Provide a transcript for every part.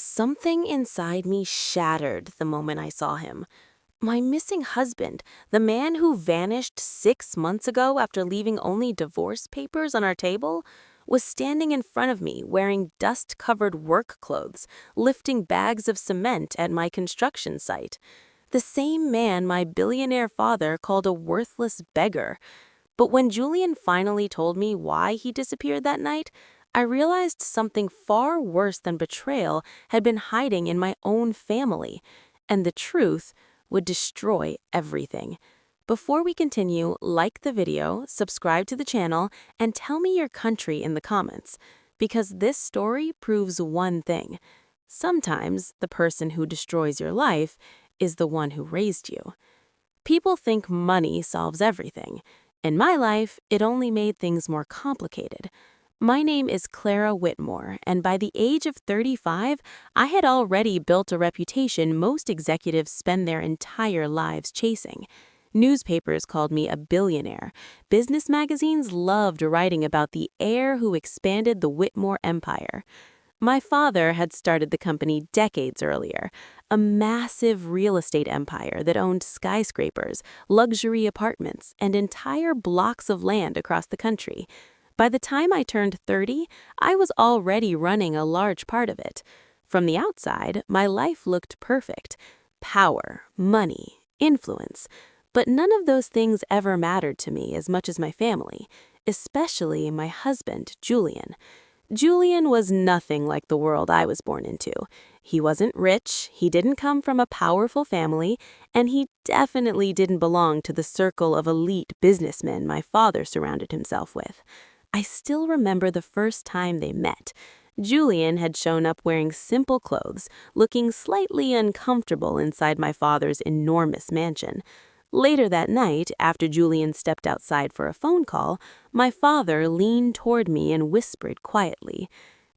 Something inside me shattered the moment I saw him. My missing husband, the man who vanished 6 months ago after leaving only divorce papers on our table, was standing in front of me wearing dust-covered work clothes, lifting bags of cement at my construction site. The same man my billionaire father called a worthless beggar. But when Julian finally told me why he disappeared that night, I realized something far worse than betrayal had been hiding in my own family, and the truth would destroy everything. Before we continue, like the video, subscribe to the channel, and tell me your country in the comments, because this story proves one thing. Sometimes the person who destroys your life is the one who raised you. People think money solves everything. In my life, it only made things more complicated. My name is Clara Whitmore, and by the age of 35, I had already built a reputation most executives spend their entire lives chasing. Newspapers called me a billionaire. Business magazines loved writing about the heir who expanded the Whitmore empire. My father had started the company decades earlier, a massive real estate empire that owned skyscrapers, luxury apartments, and entire blocks of land across the country. By the time I turned 30, I was already running a large part of it. From the outside, my life looked perfect. Power, money, influence. But none of those things ever mattered to me as much as my family, especially my husband, Julian. Julian was nothing like the world I was born into. He wasn't rich, he didn't come from a powerful family, and he definitely didn't belong to the circle of elite businessmen my father surrounded himself with. I still remember the first time they met. Julian had shown up wearing simple clothes, looking slightly uncomfortable inside my father's enormous mansion. Later that night, after Julian stepped outside for a phone call, my father leaned toward me and whispered quietly,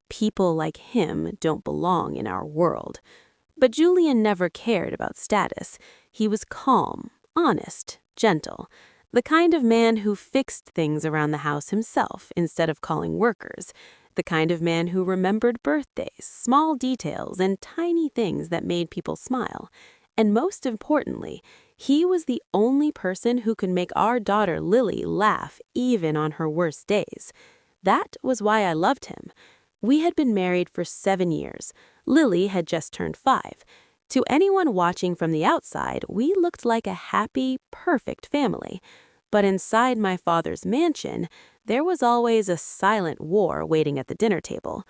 "People like him don't belong in our world." But Julian never cared about status. He was calm, honest, gentle. The kind of man who fixed things around the house himself instead of calling workers. The kind of man who remembered birthdays, small details, and tiny things that made people smile. And most importantly, he was the only person who could make our daughter Lily laugh even on her worst days. That was why I loved him. We had been married for 7 years. Lily had just turned 5. To anyone watching from the outside, we looked like a happy, perfect family. But inside my father's mansion, there was always a silent war waiting at the dinner table.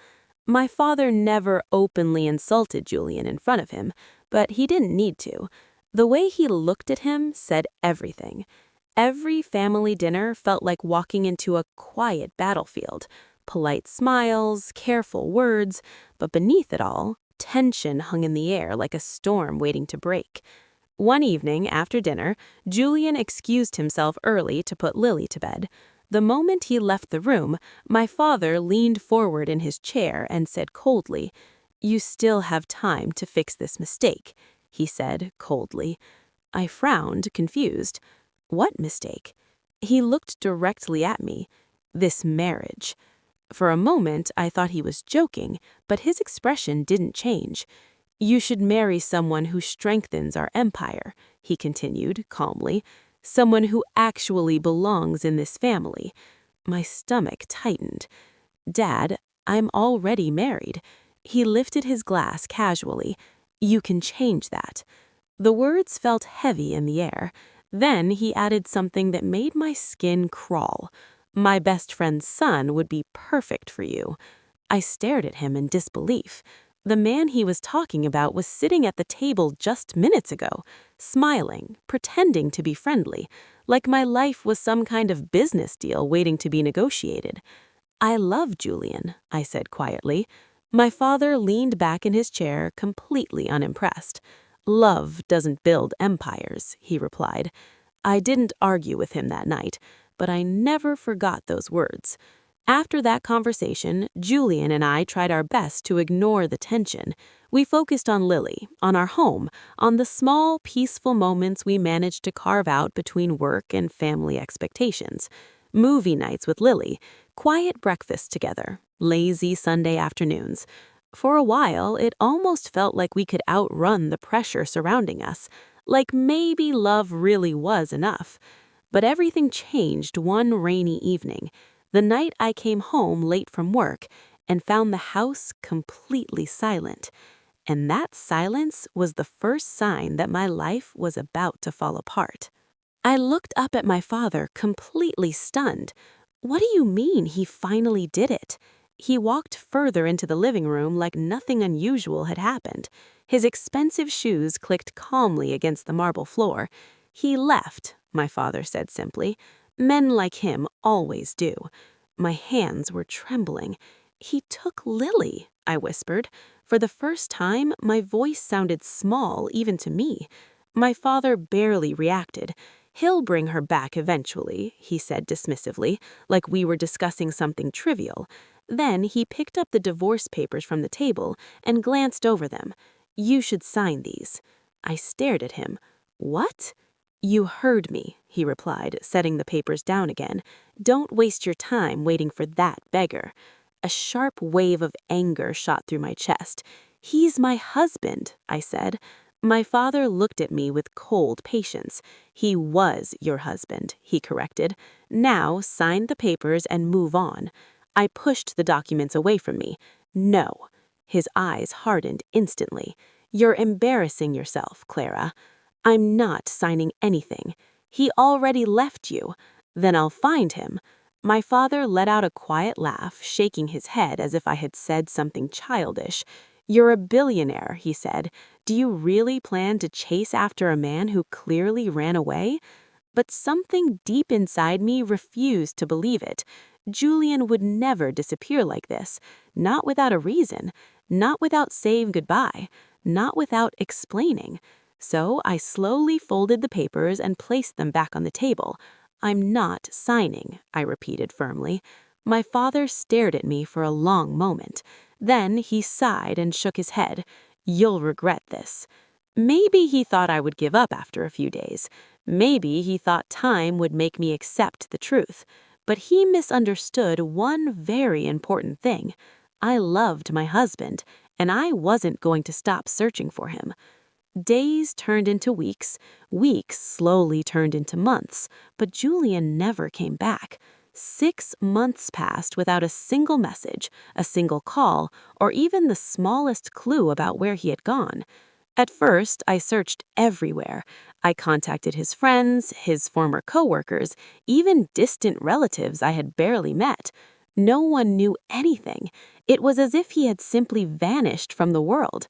My father never openly insulted Julian in front of him, but he didn't need to. The way he looked at him said everything. Every family dinner felt like walking into a quiet battlefield. Polite smiles, careful words, but beneath it all, tension hung in the air like a storm waiting to break. One evening, after dinner, Julian excused himself early to put Lily to bed. The moment he left the room, my father leaned forward in his chair and said coldly, "You still have time to fix this mistake," he said coldly. I frowned, confused. What mistake? He looked directly at me. This marriage. For a moment, I thought he was joking, but his expression didn't change. "You should marry someone who strengthens our empire," he continued calmly. "Someone who actually belongs in this family." My stomach tightened. "Dad, I'm already married." He lifted his glass casually. "You can change that." The words felt heavy in the air. Then he added something that made my skin crawl. "My best friend's son would be perfect for you." I stared at him in disbelief. The man he was talking about was sitting at the table just minutes ago, smiling, pretending to be friendly, like my life was some kind of business deal waiting to be negotiated. "I love Julian," I said quietly. My father leaned back in his chair, completely unimpressed. "Love doesn't build empires," he replied. I didn't argue with him that night, but I never forgot those words. After that conversation, Julian and I tried our best to ignore the tension. We focused on Lily, on our home, on the small, peaceful moments we managed to carve out between work and family expectations. Movie nights with Lily, quiet breakfasts together, lazy Sunday afternoons. For a while, it almost felt like we could outrun the pressure surrounding us, like maybe love really was enough. But everything changed one rainy evening, the night I came home late from work and found the house completely silent. And that silence was the first sign that my life was about to fall apart. I looked up at my father, completely stunned. "What do you mean he finally did it?" He walked further into the living room like nothing unusual had happened. His expensive shoes clicked calmly against the marble floor. "He left," my father said simply. "Men like him always do." My hands were trembling. "He took Lily," I whispered. For the first time, my voice sounded small even to me. My father barely reacted. "He'll bring her back eventually," he said dismissively, like we were discussing something trivial. Then he picked up the divorce papers from the table and glanced over them. "You should sign these." I stared at him. "What?" "You heard me," he replied, setting the papers down again. "Don't waste your time waiting for that beggar." A sharp wave of anger shot through my chest. "He's my husband," I said. My father looked at me with cold patience. "He was your husband," he corrected. "Now sign the papers and move on." I pushed the documents away from me. "No." His eyes hardened instantly. "You're embarrassing yourself, Clara." "I'm not signing anything." "He already left you." "Then I'll find him." My father let out a quiet laugh, shaking his head as if I had said something childish. "You're a billionaire," he said. "Do you really plan to chase after a man who clearly ran away?" But something deep inside me refused to believe it. Julian would never disappear like this, not without a reason, not without saying goodbye, not without explaining. So I slowly folded the papers and placed them back on the table. "I'm not signing," I repeated firmly. My father stared at me for a long moment. Then he sighed and shook his head. "You'll regret this." Maybe he thought I would give up after a few days. Maybe he thought time would make me accept the truth. But he misunderstood one very important thing. I loved my husband, and I wasn't going to stop searching for him. Days turned into weeks, weeks slowly turned into months, but Julian never came back. 6 months passed without a single message, a single call, or even the smallest clue about where he had gone. At first, I searched everywhere. I contacted his friends, his former coworkers, even distant relatives I had barely met. No one knew anything. It was as if he had simply vanished from the world.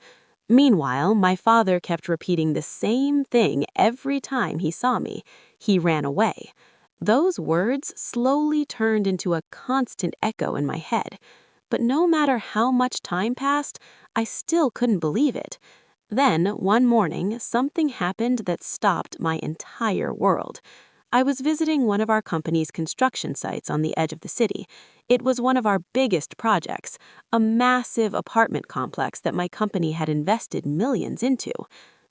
Meanwhile, my father kept repeating the same thing every time he saw me. He ran away. Those words slowly turned into a constant echo in my head. But no matter how much time passed, I still couldn't believe it. Then, one morning, something happened that stopped my entire world. I was visiting one of our company's construction sites on the edge of the city. It was one of our biggest projects, a massive apartment complex that my company had invested millions into.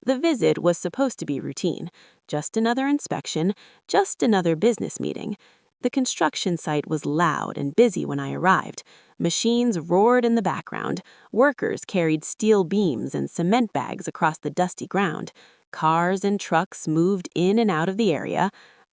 The visit was supposed to be routine, just another inspection, just another business meeting. The construction site was loud and busy when I arrived. Machines roared in the background. Workers carried steel beams and cement bags across the dusty ground. Cars and trucks moved in and out of the area.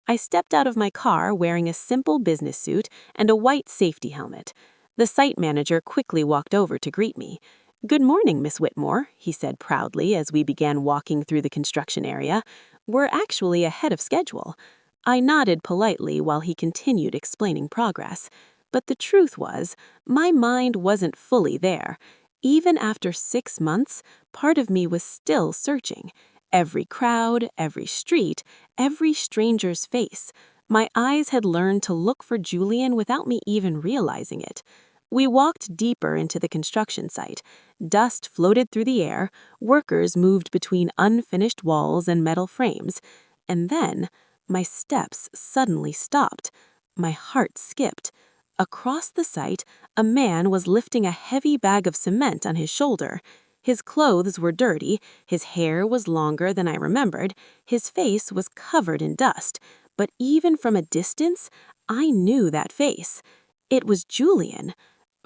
I stepped out of my car wearing a simple business suit and a white safety helmet. The site manager quickly walked over to greet me. "Good morning, Miss Whitmore," he said proudly as we began walking through the construction area. "We're actually ahead of schedule." I nodded politely while he continued explaining progress. But the truth was, my mind wasn't fully there. Even after 6 months, part of me was still searching. Every crowd, every street, every stranger's face. My eyes had learned to look for Julian without me even realizing it. We walked deeper into the construction site. Dust floated through the air, workers moved between unfinished walls and metal frames. And then, my steps suddenly stopped. My heart skipped. Across the site, a man was lifting a heavy bag of cement on his shoulder. His clothes were dirty, his hair was longer than I remembered, his face was covered in dust. But even from a distance, I knew that face. It was Julian.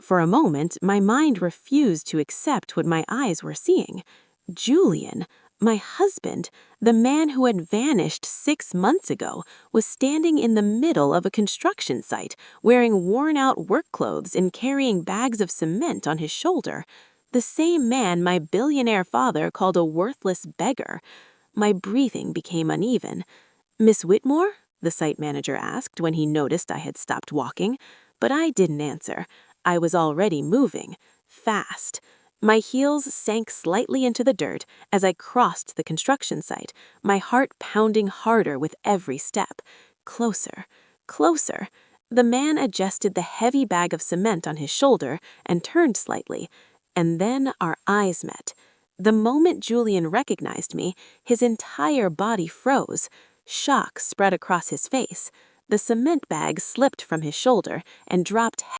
For a moment, my mind refused to accept what my eyes were seeing. Julian, my husband, the man who had vanished 6 months ago, was standing in the middle of a construction site, wearing worn-out work clothes and carrying bags of cement on his shoulder. The same man my billionaire father called a worthless beggar. My breathing became uneven. "Miss Whitmore?" the site manager asked when he noticed I had stopped walking, but I didn't answer. I was already moving, fast. My heels sank slightly into the dirt as I crossed the construction site, my heart pounding harder with every step. Closer, closer. The man adjusted the heavy bag of cement on his shoulder and turned slightly, and then our eyes met. The moment Julian recognized me, his entire body froze. Shock spread across his face. The cement bag slipped from his shoulder and dropped